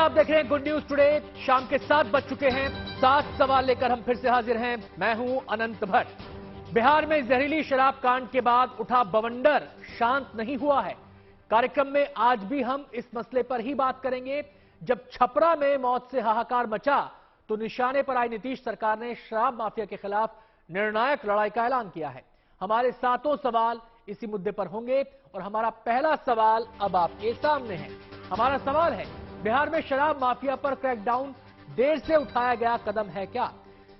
आप देख रहे हैं गुड न्यूज टुडे। शाम के 7 बज चुके हैं। 7 सवाल लेकर हम फिर से हाजिर हैं। मैं हूं अनंत भट्ट। बिहार में जहरीली शराब कांड के बाद उठा बवंडर शांत नहीं हुआ है। कार्यक्रम में आज भी हम इस मसले पर ही बात करेंगे। जब छपरा में मौत से हाहाकार मचा तो निशाने पर आई नीतीश सरकार ने शराब माफिया के खिलाफ निर्णायक लड़ाई का ऐलान किया है। हमारे 7 सवाल इसी मुद्दे पर होंगे और हमारा पहला सवाल अब आपके सामने है। हमारा सवाल है, बिहार में शराब माफिया पर क्रैकडाउन देर से उठाया गया कदम है क्या?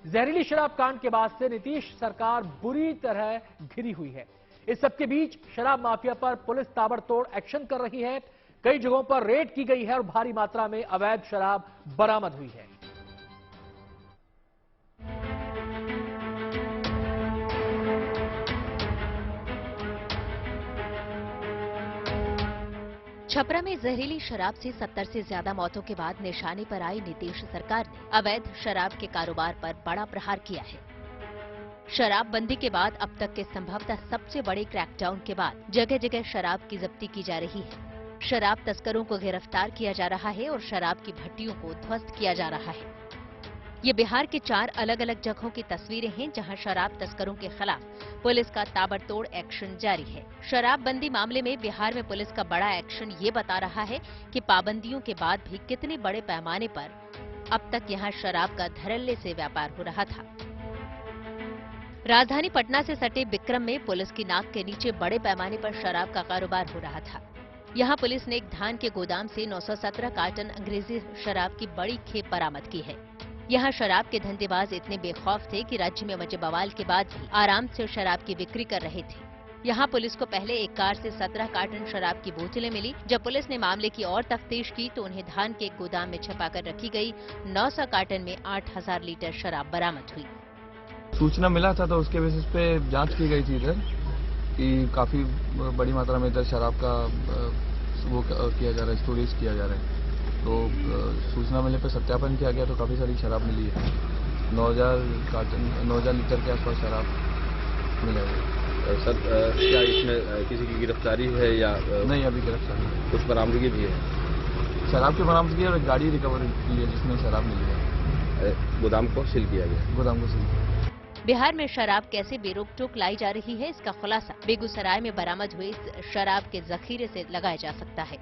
जहरीली शराब कांड के बाद से नीतीश सरकार बुरी तरह घिरी हुई है। इस सबके बीच शराब माफिया पर पुलिस ताबड़तोड़ एक्शन कर रही है। कई जगहों पर रेड की गई है और भारी मात्रा में अवैध शराब बरामद हुई है। छपरा में जहरीली शराब से 70 से ज्यादा मौतों के बाद निशाने पर आई नीतीश सरकार ने अवैध शराब के कारोबार पर बड़ा प्रहार किया है। शराबबंदी के बाद अब तक के संभवतः सबसे बड़े क्रैकडाउन के बाद जगह जगह शराब की जब्ती की जा रही है। शराब तस्करों को गिरफ्तार किया जा रहा है और शराब की भट्टियों को ध्वस्त किया जा रहा है। ये बिहार के 4 अलग अलग जगहों की तस्वीरें हैं जहां शराब तस्करों के खिलाफ पुलिस का ताबड़तोड़ एक्शन जारी है। शराबबंदी मामले में बिहार में पुलिस का बड़ा एक्शन ये बता रहा है कि पाबंदियों के बाद भी कितने बड़े पैमाने पर अब तक यहां शराब का धड़ल्ले से व्यापार हो रहा था। राजधानी पटना से सटे बिक्रम में पुलिस की नाक के नीचे बड़े पैमाने पर शराब का कारोबार हो रहा था। यहाँ पुलिस ने एक धान के गोदाम से 917 कार्टन अंग्रेजी शराब की बड़ी खेप बरामद की है। यहाँ शराब के धंधेबाज इतने बेखौफ थे कि राज्य में मचे बवाल के बाद भी आराम से शराब की बिक्री कर रहे थे। यहाँ पुलिस को पहले एक कार से 17 कार्टन शराब की बोतलें मिली। जब पुलिस ने मामले की और तफ्तीश की तो उन्हें धान के एक गोदाम में छुपाकर रखी गई 900 कार्टन में 8000 लीटर शराब बरामद हुई। सूचना मिला था तो उसके बेसिस पे जांच की गई थी इधर कि काफी बड़ी मात्रा में इधर शराब का वो किया जा रहा है, स्टोरेज किया जा रहा है। तो सूचना मिलने पर सत्यापन किया गया तो काफी सारी शराब मिली है। 9000 लीटर के आसपास शराब मिला है। सर, क्या इसमें किसी की गिरफ्तारी है या नहीं? अभी गिरफ्तारी है। कुछ बरामदगी भी है? शराब की बरामदगी और एक गाड़ी रिकवर की है जिसमें शराब मिली है। गोदाम को सील किया गया। गोदाम को सील किया। बिहार में शराब कैसे बेरोक-टोक लाई जा रही है, इसका खुलासा बेगूसराय में बरामद हुए शराब के जखीरे से लगाया जा सकता है।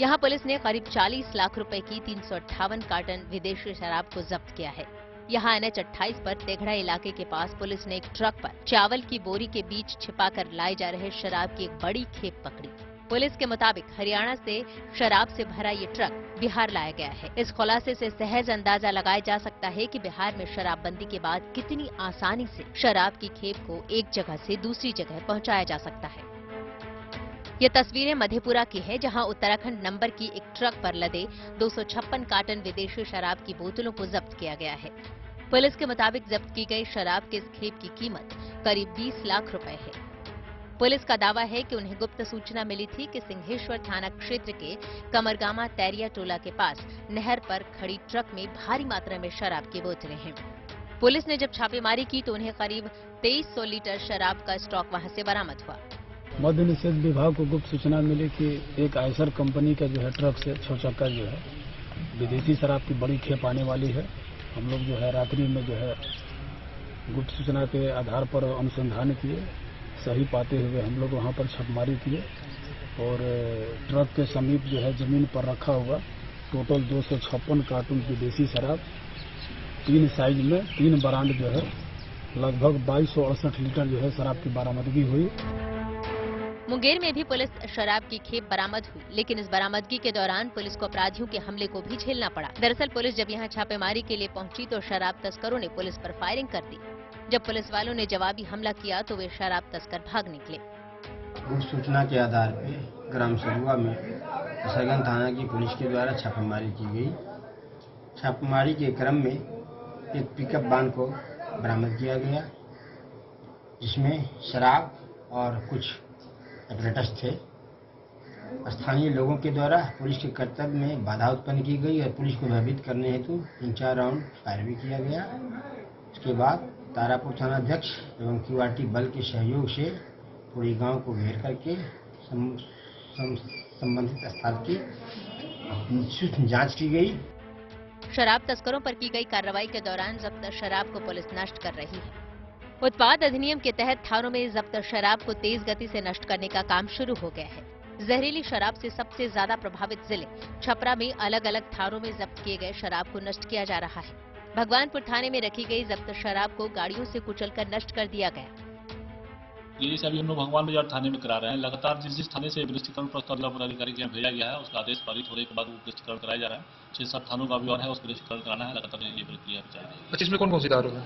यहाँ पुलिस ने करीब 40 लाख रुपए की 358 कार्टन विदेशी शराब को जब्त किया है। यहाँ NH 28 पर तेघड़ा इलाके के पास पुलिस ने एक ट्रक पर चावल की बोरी के बीच छिपाकर लाए जा रहे शराब की एक बड़ी खेप पकड़ी। पुलिस के मुताबिक हरियाणा से शराब से भरा ये ट्रक बिहार लाया गया है। इस खुलासे से सहज अंदाजा लगाया जा सकता है कि बिहार में शराबबंदी के बाद कितनी आसानी से शराब की खेप को एक जगह से दूसरी जगह पहुंचाया जा सकता है। ये तस्वीरें मधेपुरा की है, जहां उत्तराखंड नंबर की एक ट्रक पर लदे 256 कार्टन विदेशी शराब की बोतलों को जब्त किया गया है। पुलिस के मुताबिक जब्त की गई शराब के इस खेप की कीमत करीब 20 लाख रुपए है। पुलिस का दावा है कि उन्हें गुप्त सूचना मिली थी कि सिंहेश्वर थाना क्षेत्र के कमरगामा तैरिया टोला के पास नहर पर खड़ी ट्रक में भारी मात्रा में शराब की बोतलें हैं। पुलिस ने जब छापेमारी की तो उन्हें करीब 2300 लीटर शराब का स्टॉक वहां से बरामद हुआ। मद्य निषेध विभाग को गुप्त सूचना मिली कि एक आयसर कंपनी का जो है ट्रक से 6 चक्का जो है विदेशी शराब की बड़ी खेप आने वाली है। हम लोग जो है रात्रि में जो है गुप्त सूचना के आधार पर अनुसंधान किए। सही पाते हुए हम लोग वहां पर छापेमारी किए और ट्रक के समीप जो है जमीन पर रखा हुआ टोटल 256 कार्टून विदेशी शराब 3 साइज में 3 ब्रांड जो है लगभग 2268 लीटर जो है शराब की बरामदगी हुई। मुंगेर में भी पुलिस शराब की खेप बरामद हुई, लेकिन इस बरामदगी के दौरान पुलिस को अपराधियों के हमले को भी झेलना पड़ा। दरअसल पुलिस जब यहां छापेमारी के लिए पहुंची तो शराब तस्करों ने पुलिस पर फायरिंग कर दी। जब पुलिस वालों ने जवाबी हमला किया तो वे शराब तस्कर भाग निकले। गुप्त सूचना के आधार पर ग्राम सरुआ में सरगन थाना की पुलिस के द्वारा छापेमारी की गई। छापेमारी के क्रम में एक पिकअप वाहन को बरामद किया गया जिसमें शराब और कुछ एपरेटस थे। स्थानीय लोगों के द्वारा पुलिस के कर्तव्य में बाधा उत्पन्न की गई और पुलिस को भयभीत करने हेतु 3-4 राउंड फायर भी किया गया। इसके बाद तारापुर थानाध्यक्ष एवं QRT बल के सहयोग से पूरे गांव को घेर करके संबंधित स्थल की जांच की गई। शराब तस्करों पर की गई कार्रवाई के दौरान जब्त शराब को पुलिस नष्ट कर रही है। उत्पाद अधिनियम के तहत थानों में जब्त शराब को तेज गति से नष्ट करने का काम शुरू हो गया है। जहरीली शराब से सबसे ज्यादा प्रभावित जिले छपरा में अलग अलग थानों में जब्त किए गए शराब को नष्ट किया जा रहा है। भगवानपुर थाने में रखी गई जब्त शराब को गाड़ियों से कुचलकर नष्ट कर दिया गया। ये अभी हम लोग भगवान बाजार थाने में करा रहे हैं। लगातार जिस थाने से निष्ठीकरण प्रस्ताव जिला पदाधिकारी के यहाँ भेजा गया है, उसका आदेश पारित होने के बाद वो निष्ठीकरण कराया जा रहा है। 6-7 थानों का अभियान है, उसको निष्ठीकरण कराना है। लगातार ये प्रक्रिया जारी है। अच्छा, इसमें कौन कौन सी दारू है?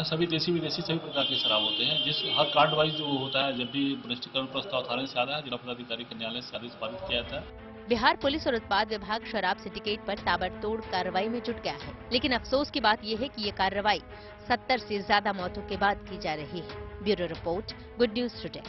सभी देसी विदेशी सभी प्रकार के शराब होते हैं। जिस हर कार्ड वाइज जो होता है, जब भी निष्ठीकरण प्रस्ताव थाने से आता है, जिला पदाधिकारी के न्यायालय से आदेश पारित किया जाता है। बिहार पुलिस और उत्पाद विभाग शराब सिंडिकेट पर ताबड़तोड़ कार्रवाई में जुट गया है, लेकिन अफसोस की बात यह है कि ये कार्रवाई 70 से ज्यादा मौतों के बाद की जा रही है। Bureau report, good news today.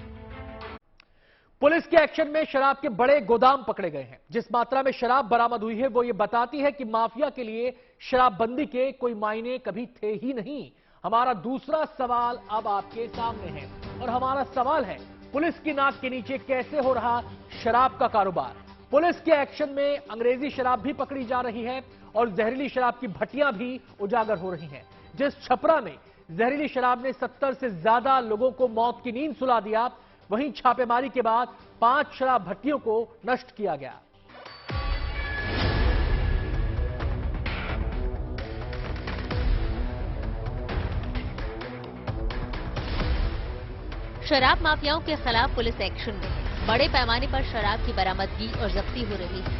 Police के एक्शन में शराब के बड़े गोदाम पकड़े गए हैं। जिस मात्रा में शराब बरामद हुई है वो ये बताती है कि माफिया के लिए शराबबंदी के कोई मायने कभी थे ही नहीं। हमारा दूसरा सवाल अब आपके सामने है और हमारा सवाल है, पुलिस की नाक के नीचे कैसे हो रहा शराब का कारोबार? पुलिस के एक्शन में अंग्रेजी शराब भी पकड़ी जा रही है और जहरीली शराब की भट्टियां भी उजागर हो रही हैं। जिस छपरा में जहरीली शराब ने 70 से ज्यादा लोगों को मौत की नींद सुला दिया, वहीं छापेमारी के बाद 5 शराब भट्टियों को नष्ट किया गया। शराब माफियाओं के खिलाफ पुलिस एक्शन में है। बड़े पैमाने पर शराब की बरामदगी और जब्ती हो रही है,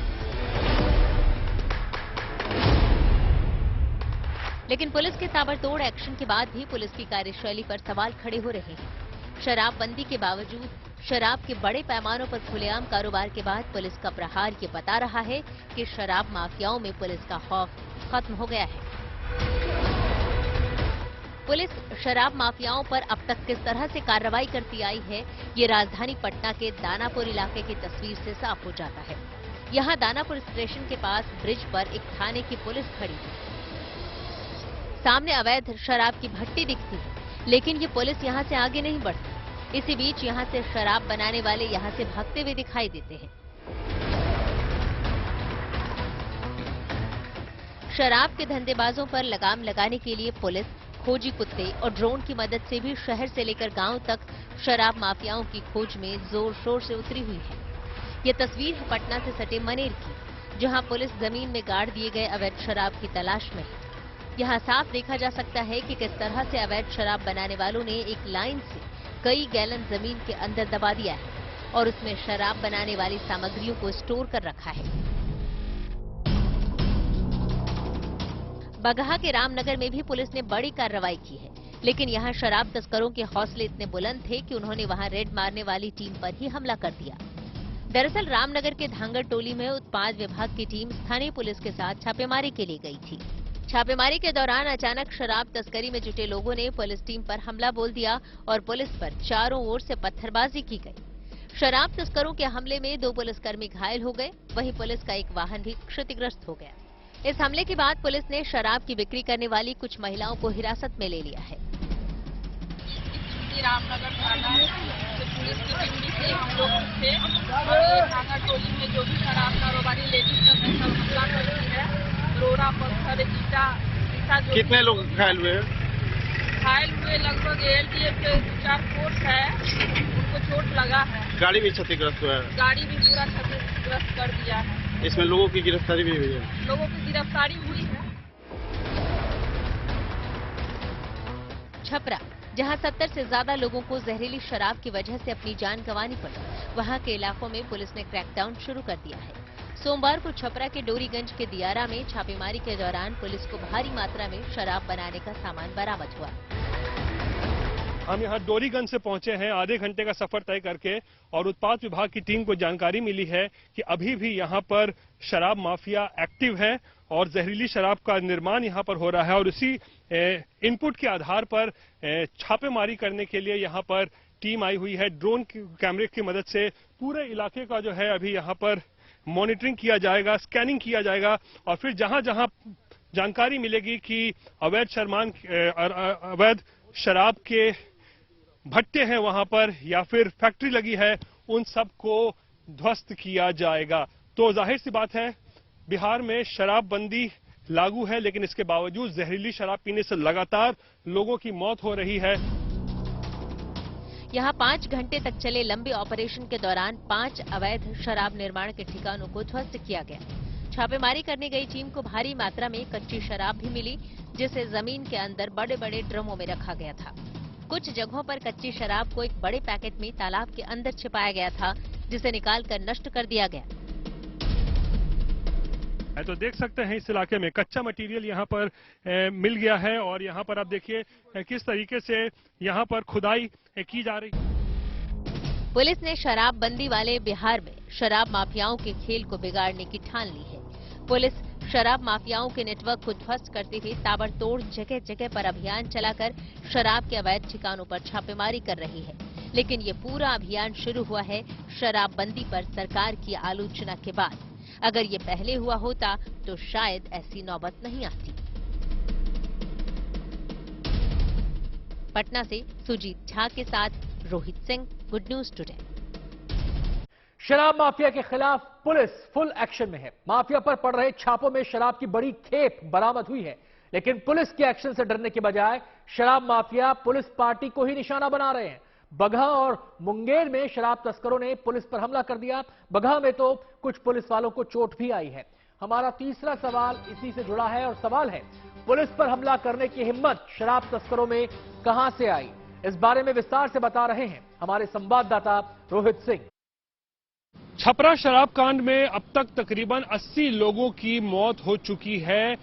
लेकिन पुलिस के ताबड़तोड़ एक्शन के बाद भी पुलिस की कार्यशैली पर सवाल खड़े हो रहे हैं। शराबबंदी के बावजूद शराब के बड़े पैमानों पर खुलेआम कारोबार के बाद पुलिस का प्रहार ये बता रहा है कि शराब माफियाओं में पुलिस का खौफ खत्म हो गया है। पुलिस शराब माफियाओं पर अब तक किस तरह से कार्रवाई करती आई है, ये राजधानी पटना के दानापुर इलाके की तस्वीर से साफ हो जाता है। यहाँ दानापुर स्टेशन के पास ब्रिज पर एक थाने की पुलिस खड़ी है। सामने अवैध शराब की भट्टी दिखती है, लेकिन ये पुलिस यहाँ से आगे नहीं बढ़ती। इसी बीच यहाँ से शराब बनाने वाले यहाँ से भागते हुए दिखाई देते हैं। शराब के धंधेबाजों पर लगाम लगाने के लिए पुलिस खोजी कुत्ते और ड्रोन की मदद से भी शहर से लेकर गांव तक शराब माफियाओं की खोज में जोर शोर से उतरी हुई है। ये तस्वीर है पटना से सटे मनेर की, जहां पुलिस जमीन में गाड़ दिए गए अवैध शराब की तलाश में है। यहां साफ देखा जा सकता है कि किस तरह से अवैध शराब बनाने वालों ने एक लाइन से कई गैलन जमीन के अंदर दबा दिया है और उसमें शराब बनाने वाली सामग्रियों को स्टोर कर रखा है। बगहा के रामनगर में भी पुलिस ने बड़ी कार्रवाई की है, लेकिन यहां शराब तस्करों के हौसले इतने बुलंद थे कि उन्होंने वहां रेड मारने वाली टीम पर ही हमला कर दिया। दरअसल रामनगर के धांगड़ टोली में उत्पाद विभाग की टीम स्थानीय पुलिस के साथ छापेमारी के लिए गई थी। छापेमारी के दौरान अचानक शराब तस्करी में जुटे लोगों ने पुलिस टीम पर हमला बोल दिया और पुलिस पर चारों ओर से पत्थरबाजी की गई। शराब तस्करों के हमले में 2 पुलिसकर्मी घायल हो गए, वहीं पुलिस का एक वाहन भी क्षतिग्रस्त हो गया। इस हमले के बाद पुलिस ने शराब की बिक्री करने वाली कुछ महिलाओं को हिरासत में ले लिया है। रामनगर थाना से पुलिस की टीम से हम लोग थे और धांगड़ टोली में जो भी शराब कारोबारी लेडीज सब हमला करती है, रोड़ा पत्थर ईटा जो कितने लोग घायल हुए? घायल हुए लगभग एलडीएफ के 2-4 फोर्स है, उनको चोट लगा है। गाड़ी भी क्षतिग्रस्त हुआ है? गाड़ी भी पूरा क्षतिग्रस्त कर दिया है। इसमें लोगों की गिरफ्तारी भी हुई है? लोगों की गिरफ्तारी हुई है। छपरा, जहां 70 से ज्यादा लोगों को जहरीली शराब की वजह से अपनी जान गंवानी पड़ी, वहां के इलाकों में पुलिस ने क्रैकडाउन शुरू कर दिया है। सोमवार को छपरा के डोरीगंज के दियारा में छापेमारी के दौरान पुलिस को भारी मात्रा में शराब बनाने का सामान बरामद हुआ। हम यहाँ डोरीगंज से पहुंचे हैं आधे घंटे का सफर तय करके, और उत्पाद विभाग की टीम को जानकारी मिली है कि अभी भी यहाँ पर शराब माफिया एक्टिव है और जहरीली शराब का निर्माण यहाँ पर हो रहा है। और इसी इनपुट के आधार पर छापेमारी करने के लिए यहाँ पर टीम आई हुई है। ड्रोन कैमरे की मदद से पूरे इलाके का जो है अभी यहाँ पर मॉनिटरिंग किया जाएगा, स्कैनिंग किया जाएगा, और फिर जहां जहां जानकारी मिलेगी कि अवैध शराब के भट्टे हैं वहां पर या फिर फैक्ट्री लगी है, उन सब को ध्वस्त किया जाएगा। तो जाहिर सी बात है बिहार में शराबबंदी लागू है, लेकिन इसके बावजूद जहरीली शराब पीने से लगातार लोगों की मौत हो रही है। यहाँ 5 घंटे तक चले लंबे ऑपरेशन के दौरान 5 अवैध शराब निर्माण के ठिकानों को ध्वस्त किया गया। छापेमारी करने गई टीम को भारी मात्रा में कच्ची शराब भी मिली, जिसे जमीन के अंदर बड़े बड़े ड्रमों में रखा गया था। कुछ जगहों पर कच्ची शराब को एक बड़े पैकेट में तालाब के अंदर छिपाया गया था, जिसे निकालकर नष्ट कर दिया गया। तो देख सकते हैं इस इलाके में कच्चा मटेरियल यहाँ पर मिल गया है और यहाँ पर आप देखिए किस तरीके से यहाँ पर खुदाई की जा रही है। पुलिस ने शराबबंदी वाले बिहार में शराब माफियाओं के खेल को बिगाड़ने की ठान ली है। पुलिस शराब माफियाओं के नेटवर्क को ध्वस्त करते हुए ताबड़तोड़ जगह जगह पर अभियान चलाकर शराब के अवैध ठिकानों पर छापेमारी कर रही है। लेकिन ये पूरा अभियान शुरू हुआ है शराबबंदी पर सरकार की आलोचना के बाद। अगर ये पहले हुआ होता तो शायद ऐसी नौबत नहीं आती। पटना से सुजीत झा के साथ Rohit Singh, good news today. शराब माफिया के खिलाफ पुलिस फुल एक्शन में है। माफिया पर पड़ रहे छापों में शराब की बड़ी खेप बरामद हुई है, लेकिन पुलिस के एक्शन से डरने के बजाय शराब माफिया पुलिस पार्टी को ही निशाना बना रहे हैं। बगहा और मुंगेर में शराब तस्करों ने पुलिस पर हमला कर दिया। बगहा में तो कुछ पुलिस वालों को चोट भी आई है। हमारा तीसरा सवाल इसी से जुड़ा है और सवाल है, पुलिस पर हमला करने की हिम्मत शराब तस्करों में कहां से आई? इस बारे में विस्तार से बता रहे हैं हमारे संवाददाता रोहित सिंह। छपरा शराब कांड में अब तक तकरीबन 80 लोगों की मौत हो चुकी है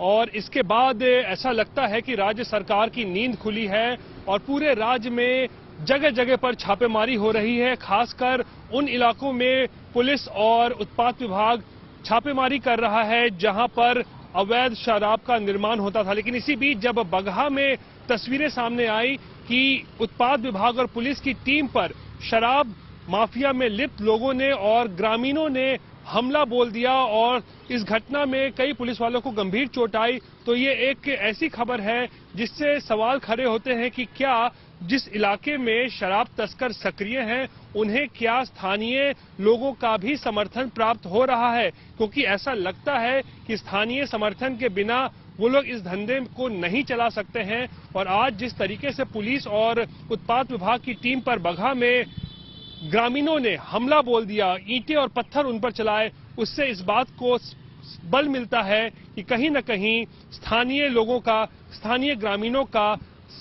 और इसके बाद ऐसा लगता है कि राज्य सरकार की नींद खुली है और पूरे राज्य में जगह जगह पर छापेमारी हो रही है। खासकर उन इलाकों में पुलिस और उत्पाद विभाग छापेमारी कर रहा है जहां पर अवैध शराब का निर्माण होता था। लेकिन इसी बीच जब बगहा में तस्वीरें सामने आई कि उत्पाद विभाग और पुलिस की टीम पर शराब माफिया में लिप्त लोगों ने और ग्रामीणों ने हमला बोल दिया और इस घटना में कई पुलिस वालों को गंभीर चोट आई, तो ये एक ऐसी खबर है जिससे सवाल खड़े होते हैं कि क्या जिस इलाके में शराब तस्कर सक्रिय हैं उन्हें क्या स्थानीय लोगों का भी समर्थन प्राप्त हो रहा है, क्योंकि ऐसा लगता है कि स्थानीय समर्थन के बिना वो लोग इस धंधे को नहीं चला सकते हैं। और आज जिस तरीके से पुलिस और उत्पाद विभाग की टीम पर बगहा में ग्रामीणों ने हमला बोल दिया, ईंटें और पत्थर उन पर चलाए, उससे इस बात को बल मिलता है कि कहीं न कहीं स्थानीय लोगों का, स्थानीय ग्रामीणों का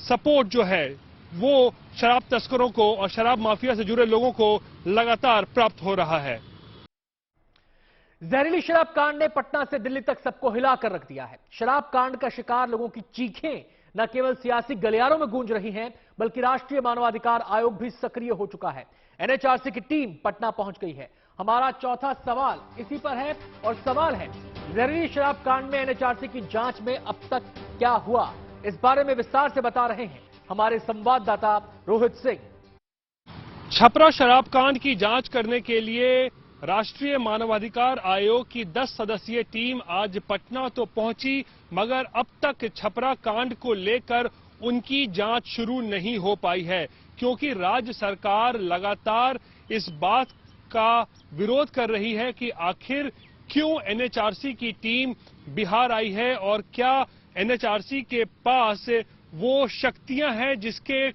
सपोर्ट जो है वो शराब तस्करों को और शराब माफिया से जुड़े लोगों को लगातार प्राप्त हो रहा है। जहरीली शराब कांड ने पटना से दिल्ली तक सबको हिलाकर रख दिया है। शराब कांड का शिकार लोगों की चीखें न केवल सियासी गलियारों में गूंज रही हैं, बल्कि राष्ट्रीय मानवाधिकार आयोग भी सक्रिय हो चुका है। एनएचआरसी की टीम पटना पहुंच गई है। हमारा चौथा सवाल इसी पर है और सवाल है, जहरीली शराब कांड में एनएचआरसी की जांच में अब तक क्या हुआ? इस बारे में विस्तार से बता रहे हैं हमारे संवाददाता रोहित सिंह। छपरा शराब कांड की जांच करने के लिए राष्ट्रीय मानवाधिकार आयोग की 10 सदस्यीय टीम आज पटना तो पहुंची, मगर अब तक छपरा कांड को लेकर उनकी जांच शुरू नहीं हो पाई है, क्योंकि राज्य सरकार लगातार इस बात का विरोध कर रही है कि आखिर क्यों एनएचआरसी की टीम बिहार आई है और क्या एनएचआरसी के पास वो शक्तियां हैं जिसके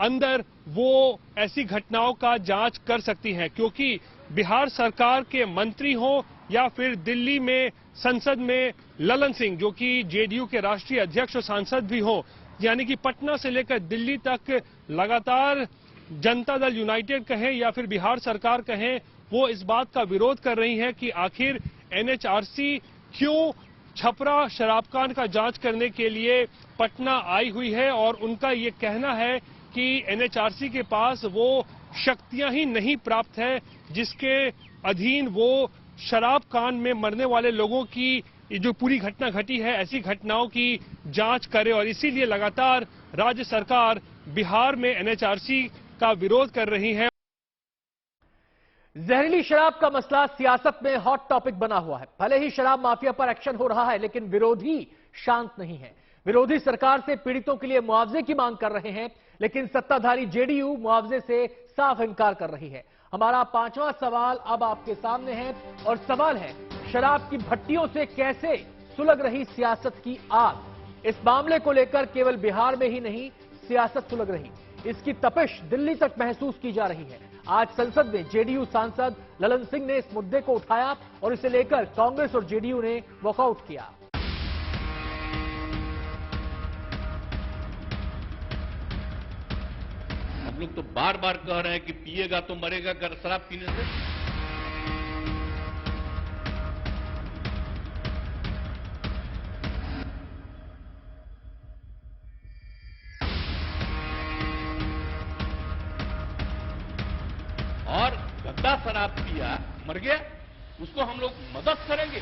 अंदर वो ऐसी घटनाओं का जांच कर सकती हैं। क्योंकि बिहार सरकार के मंत्री हो या फिर दिल्ली में संसद में ललन सिंह, जो कि जेडीयू के राष्ट्रीय अध्यक्ष और सांसद भी हो, यानी कि पटना से लेकर दिल्ली तक लगातार जनता दल यूनाइटेड कहें या फिर बिहार सरकार कहें, वो इस बात का विरोध कर रही है कि आखिर एनएचआरसी क्यों छपरा शराबकांड का जांच करने के लिए पटना आई हुई है। और उनका ये कहना है कि एनएचआरसी के पास वो शक्तियां ही नहीं प्राप्त है जिसके अधीन वो शराब कांड में मरने वाले लोगों की जो पूरी घटना घटी है, ऐसी घटनाओं की जांच करे। और इसीलिए लगातार राज्य सरकार बिहार में एनएचआरसी का विरोध कर रही है। जहरीली शराब का मसला सियासत में हॉट टॉपिक बना हुआ है। भले ही शराब माफिया पर एक्शन हो रहा है, लेकिन विरोधी शांत नहीं है। विरोधी सरकार से पीड़ितों के लिए मुआवजे की मांग कर रहे हैं, लेकिन सत्ताधारी जेडीयू मुआवजे से साफ इनकार कर रही है। हमारा पांचवा सवाल अब आपके सामने है और सवाल है, शराब की भट्टियों से कैसे सुलग रही सियासत की आग। इस मामले को लेकर केवल बिहार में ही नहीं, सियासत सुलग रही, इसकी तपिश दिल्ली तक महसूस की जा रही है। आज संसद में जेडीयू सांसद ललन सिंह ने इस मुद्दे को उठाया और इसे लेकर कांग्रेस और जेडीयू ने वॉकआउट किया। हम लोग तो बार बार कह रहे हैं कि पिएगा तो मरेगा शराब पीने से। और गद्दा शराब पिया मर गया, उसको हम लोग मदद करेंगे।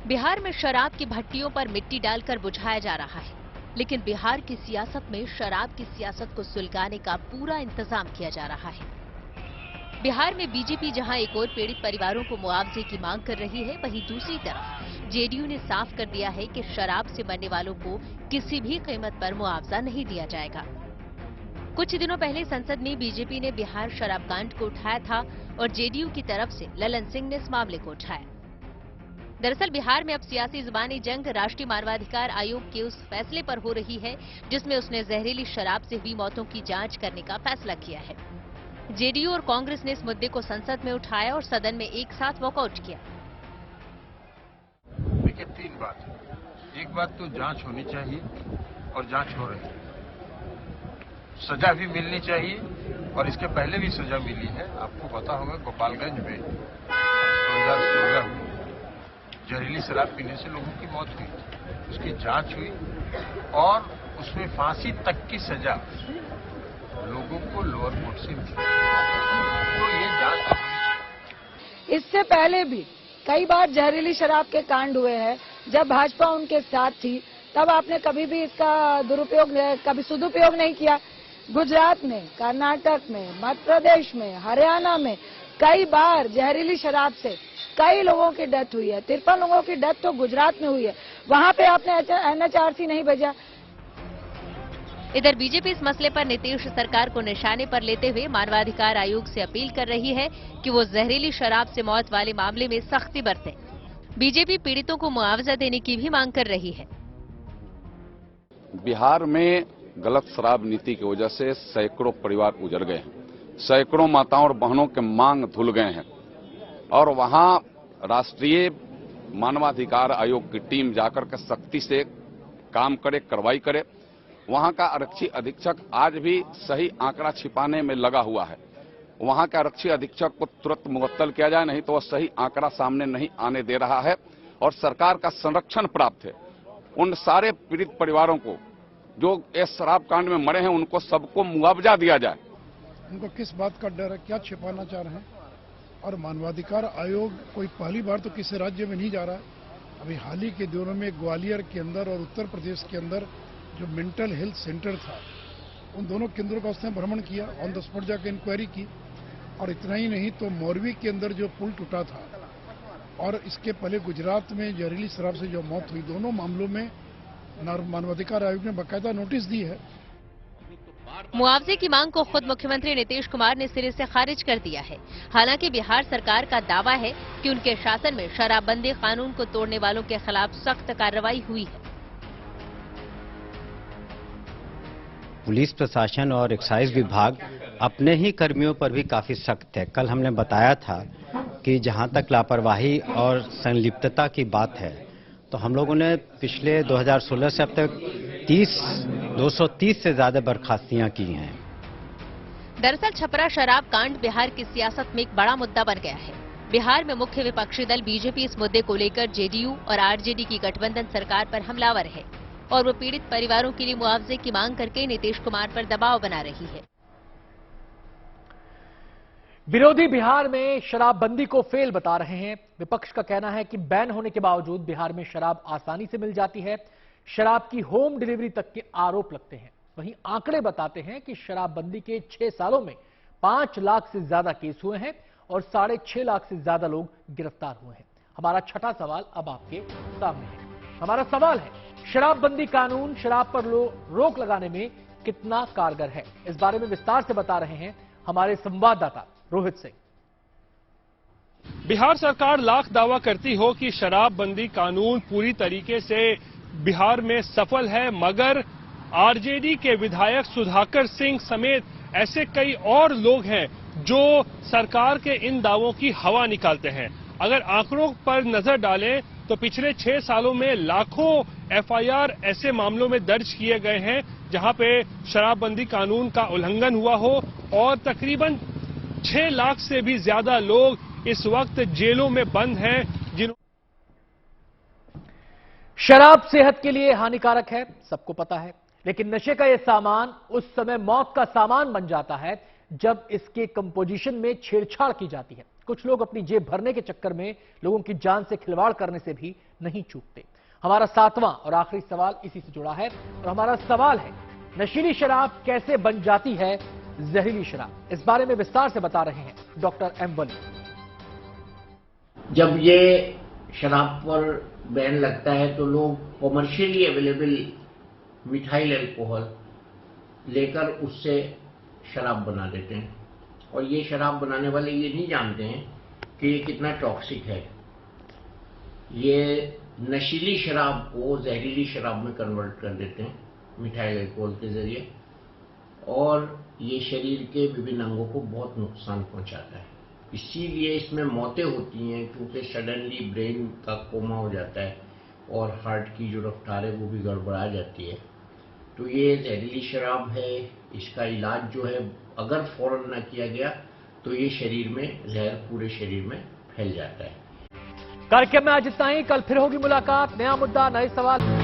बिहार में शराब की भट्टियों पर मिट्टी डालकर बुझाया जा रहा है, लेकिन बिहार की सियासत में शराब की सियासत को सुलगाने का पूरा इंतजाम किया जा रहा है। बिहार में बीजेपी जहां एक और पीड़ित परिवारों को मुआवजे की मांग कर रही है, वहीं दूसरी तरफ जेडीयू ने साफ कर दिया है कि शराब से मरने वालों को किसी भी कीमत पर मुआवजा नहीं दिया जाएगा। कुछ दिनों पहले संसद में बीजेपी ने बिहार शराब कांड को उठाया था और जेडीयू की तरफ से ललन सिंह ने इस मामले को उठाया। दरअसल बिहार में अब सियासी जुबानी जंग राष्ट्रीय मानवाधिकार आयोग के उस फैसले पर हो रही है जिसमें उसने जहरीली शराब से हुई मौतों की जांच करने का फैसला किया है। जेडीयू और कांग्रेस ने इस मुद्दे को संसद में उठाया और सदन में एक साथ वॉकआउट किया। देखिए, तीन बात है। एक बात तो जांच होनी चाहिए और जांच हो रही है, सजा भी मिलनी चाहिए और इसके पहले भी सजा मिली है। आपको पता होगा गोपालगंज में 2016 में जहरीली शराब पीने से लोगों की मौत हुई, उसकी जांच हुई और उसमें फांसी तक की सजा लोगों को लोअर कोर्ट से मिली। तो ये जांच तो होनी चाहिए। इससे पहले भी कई बार जहरीली शराब के कांड हुए हैं। जब भाजपा उनके साथ थी तब आपने कभी भी इसका दुरुपयोग, कभी सदुपयोग नहीं किया। गुजरात में, कर्नाटक में, मध्य प्रदेश में, हरियाणा में कई बार जहरीली शराब से कई लोगों की डेथ हुई है। 53 लोगों की डेथ तो गुजरात में हुई है, वहां पे आपने एनएचआरसी नहीं भेजा। इधर बीजेपी इस मसले पर नीतीश सरकार को निशाने पर लेते हुए मानवाधिकार आयोग से अपील कर रही है कि वो जहरीली शराब से मौत वाले मामले में सख्ती बरते। बीजेपी पीड़ितों को मुआवजा देने की भी मांग कर रही है। बिहार में गलत शराब नीति की वजह से सैकड़ों परिवार उजड़ गए हैं, सैकड़ों माताओं और बहनों के मांग धुल गए हैं और वहां राष्ट्रीय मानवाधिकार आयोग की टीम जाकर के सख्ती से काम करे, कार्रवाई करे। वहां का आरक्षी अधीक्षक आज भी सही आंकड़ा छिपाने में लगा हुआ है। वहां के आरक्षी अधीक्षक को तुरंत मुअत्तल किया जाए, नहीं तो वह सही आंकड़ा सामने नहीं आने दे रहा है और सरकार का संरक्षण प्राप्त है। उन सारे पीड़ित परिवारों को जो इस शराब कांड में मरे हैं, उनको सबको मुआवजा दिया जाए। उनको किस बात का डर है, क्या छिपाना चाह रहे हैं? और मानवाधिकार आयोग कोई पहली बार तो किसी राज्य में नहीं जा रहा है। अभी हाल ही के दिनों में ग्वालियर के अंदर और उत्तर प्रदेश के अंदर जो मेंटल हेल्थ सेंटर था, उन दोनों केंद्रों का उसने भ्रमण किया, ऑन द स्पॉट जाकर इंक्वायरी की। और इतना ही नहीं तो मोरवी के अंदर जो पुल टूटा था और इसके पहले गुजरात में जहरीली शराब से जो मौत हुई, दोनों मामलों में मानवाधिकार आयोग ने बाकायदा नोटिस दी है। मुआवजे की मांग को खुद मुख्यमंत्री नीतीश कुमार ने सिरे से खारिज कर दिया है। हालांकि बिहार सरकार का दावा है कि उनके शासन में शराबबंदी कानून को तोड़ने वालों के खिलाफ सख्त कार्रवाई हुई है। पुलिस प्रशासन और एक्साइज विभाग अपने ही कर्मियों पर भी काफी सख्त है। कल हमने बताया था कि जहां तक लापरवाही और संलिप्तता की बात है तो हम लोगों ने पिछले 2016 से अब तक 230 से ज्यादा बर्खास्तियां की हैं। दरअसल छपरा शराब कांड बिहार की सियासत में एक बड़ा मुद्दा बन गया है। बिहार में मुख्य विपक्षी दल बीजेपी इस मुद्दे को लेकर जेडीयू और आरजेडी की गठबंधन सरकार पर हमलावर है और वो पीड़ित परिवारों के लिए मुआवजे की मांग करके नीतीश कुमार पर दबाव बना रही है। विरोधी बिहार में शराबबंदी को फेल बता रहे हैं। विपक्ष का कहना है कि बैन होने के बावजूद बिहार में शराब आसानी से मिल जाती है। शराब की होम डिलीवरी तक के आरोप लगते हैं। वहीं आंकड़े बताते हैं कि शराबबंदी के 6 सालों में 5 लाख से ज्यादा केस हुए हैं और 6.5 लाख से ज्यादा लोग गिरफ्तार हुए हैं। हमारा छठा सवाल अब आपके सामने है। हमारा सवाल है, शराबबंदी कानून शराब पर रोक लगाने में कितना कारगर है, इस बारे में विस्तार से बता रहे हैं हमारे संवाददाता रोहित सिंह। बिहार सरकार लाख दावा करती हो कि शराबबंदी कानून पूरी तरीके से बिहार में सफल है, मगर आरजेडी के विधायक सुधाकर सिंह समेत ऐसे कई और लोग हैं जो सरकार के इन दावों की हवा निकालते हैं। अगर आंकड़ों पर नजर डालें तो पिछले 6 सालों में लाखों एफआईआर ऐसे मामलों में दर्ज किए गए हैं जहां पे शराबबंदी कानून का उल्लंघन हुआ हो और तकरीबन 6 लाख से भी ज्यादा लोग इस वक्त जेलों में बंद हैं। शराब सेहत के लिए हानिकारक है, सबको पता है, लेकिन नशे का यह सामान उस समय मौत का सामान बन जाता है जब इसके कंपोजिशन में छेड़छाड़ की जाती है। कुछ लोग अपनी जेब भरने के चक्कर में लोगों की जान से खिलवाड़ करने से भी नहीं चूकते। हमारा 7वां और आखिरी सवाल इसी से जुड़ा है और हमारा सवाल है, नशीली शराब कैसे बन जाती है जहरीली शराब? इस बारे में विस्तार से बता रहे हैं डॉक्टर एम वली। जब ये शराब पर बैन लगता है तो लोग कॉमर्शियली अवेलेबल मिथाइल अल्कोहल लेकर उससे शराब बना देते हैं और ये शराब बनाने वाले ये नहीं जानते हैं कि ये कितना टॉक्सिक है। ये नशीली शराब को जहरीली शराब में कन्वर्ट कर देते हैं मिथाइल अल्कोहल के जरिए और ये शरीर के विभिन्न अंगों को बहुत नुकसान पहुंचाता है। इसीलिए इसमें मौतें होती हैं क्योंकि सडनली ब्रेन का कोमा हो जाता है और हार्ट की जो रफ्तार है वो भी गड़बड़ा जाती है। तो ये जहरीली शराब है, इसका इलाज जो है अगर फौरन ना किया गया तो ये शरीर में जहर पूरे शरीर में फैल जाता है। कार्यक्रम में आज इतना ही, कल फिर होगी मुलाकात, नया मुद्दा नए सवाल।